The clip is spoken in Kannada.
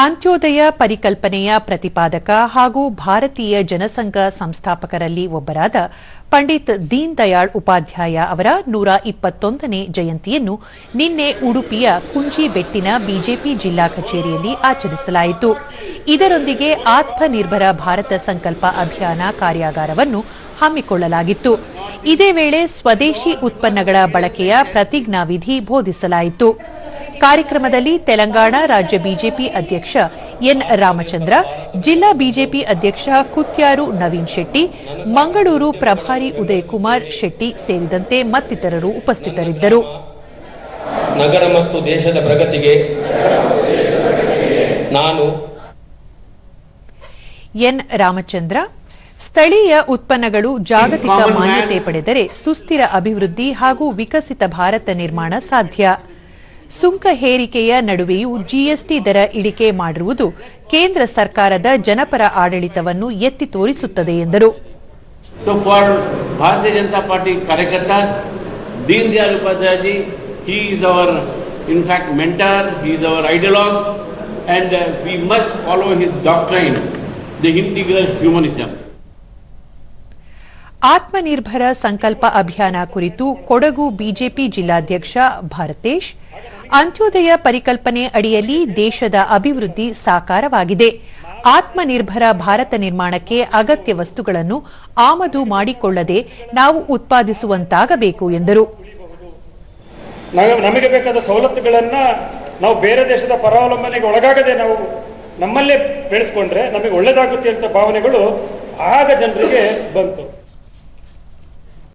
ಅಂತ್ಯೋದಯ ಪರಿಕಲ್ಪನೆಯ ಪ್ರತಿಪಾದಕ ಹಾಗೂ ಭಾರತೀಯ ಜನಸಂಘ ಸಂಸ್ಥಾಪಕರಲ್ಲಿ ಒಬ್ಬರಾದ ಪಂಡಿತ್ ದೀನ್ ದಯಾಳ್ ಉಪಾಧ್ಯಾಯ ಅವರ 121ನೇ ಜಯಂತಿಯನ್ನು ನಿನ್ನೆ ಉಡುಪಿಯ ಕುಂಜಿಬೆಟ್ಟಿನ ಬಿಜೆಪಿ ಜಿಲ್ಲಾ ಕಚೇರಿಯಲ್ಲಿ ಆಚರಿಸಲಾಯಿತು. ಇದರೊಂದಿಗೆ ಆತ್ಮನಿರ್ಭರ ಭಾರತ ಸಂಕಲ್ಪ ಅಭಿಯಾನ ಕಾರ್ಯಾಗಾರವನ್ನು ಹಮ್ಮಿಕೊಳ್ಳಲಾಗಿತ್ತು. ಇದೇ ವೇಳೆ ಸ್ವದೇಶಿ ಉತ್ಪನ್ನಗಳ ಬಳಕೆಯ ಪ್ರತಿಜ್ಞಾವಿಧಿ ಬೋಧಿಸಲಾಯಿತು. ಕಾರ್ಯಕ್ರಮದಲ್ಲಿ ತೆಲಂಗಾಣ ರಾಜ್ಯ ಬಿಜೆಪಿ ಅಧ್ಯಕ್ಷ ಎನ್ ರಾಮಚಂದ್ರ, ಜಿಲ್ಲಾ ಬಿಜೆಪಿ ಅಧ್ಯಕ್ಷ ಕುತ್ಯಾರು ನವೀನ್ ಶೆಟ್ಟಿ, ಮಂಗಳೂರು ಪ್ರಭಾರಿ ಉದಯಕುಮಾರ್ ಶೆಟ್ಟಿ ಸೇರಿದಂತೆ ಮತ್ತಿತರರು ಉಪಸ್ಥಿತರಿದ್ದರು. ನಗರ ಮತ್ತು ದೇಶದ ಪ್ರಗತಿಗೆ ನಾನು ಎನ್ ರಾಮಚಂದ್ರ, ಸ್ಥಳೀಯ ಉತ್ಪನ್ನಗಳು ಜಾಗತಿಕ ಮಾನ್ಯತೆ ಪಡೆದರೆ ಸುಸ್ಥಿರ ಅಭಿವೃದ್ಧಿ ಹಾಗೂ ವಿಕಸಿತ ಭಾರತ ನಿರ್ಮಾಣ ಸಾಧ್ಯ. ಸುಂಕ ಹೇರಿಕೆಯ ನಡುವೆಯೂ ಜಿಎಸ್ಟಿ ದರ ಇಳಿಕೆ ಮಾಡಿರುವುದು ಕೇಂದ್ರ ಸರ್ಕಾರದ ಜನಪರ ಆಡಳಿತವನ್ನು ಎತ್ತಿ ತೋರಿಸುತ್ತದೆ ಎಂದರು. ಭಾರತೀಯ ಜನತಾ ಪಾರ್ಟಿ ಕಾರ್ಯಕರ್ತ Deen Dayal Upadhyaya ji, he is our in fact mentor, he is our ideologue and we must follow his doctrine, the integral humanism. Atmanirbhar ಸಂಕಲ್ಪ ಅಭಿಯಾನ ಕುರಿತು ಕೊಡಗು ಬಿಜೆಪಿ ಜಿಲ್ಲಾಧ್ಯಕ್ಷ ಭಾರತೇಶ್, ಅಂತ್ಯೋದಯ ಪರಿಕಲ್ಪನೆ ಅಡಿಯಲ್ಲಿ ದೇಶದ ಅಭಿವೃದ್ಧಿ ಸಾಕಾರವಾಗಿದೆ. ಆತ್ಮನಿರ್ಭರ ಭಾರತ ನಿರ್ಮಾಣಕ್ಕೆ ಅಗತ್ಯ ವಸ್ತುಗಳನ್ನು ಆಮದು ಮಾಡಿಕೊಳ್ಳದೆ ನಾವು ಉತ್ಪಾದಿಸುವಂತಾಗಬೇಕು ಎಂದರು. ನಮಗೆ ಬೇಕಾದ ಸವಲತ್ತುಗಳನ್ನು ನಾವು ಬೇರೆ ದೇಶದ ಪರಾವಲಂಬನೆಗೆ ಒಳಗಾಗದೆ ನಾವು ನಮ್ಮಲ್ಲೇ ಬೆಳೆಸ್ಕೊಂಡ್ರೆ ನಮಗೆ ಒಳ್ಳೆಯದಾಗುತ್ತೆ ಅಂತ ಭಾವನೆಗಳು ಆಗ ಜನರಿಗೆ ಬಂತು.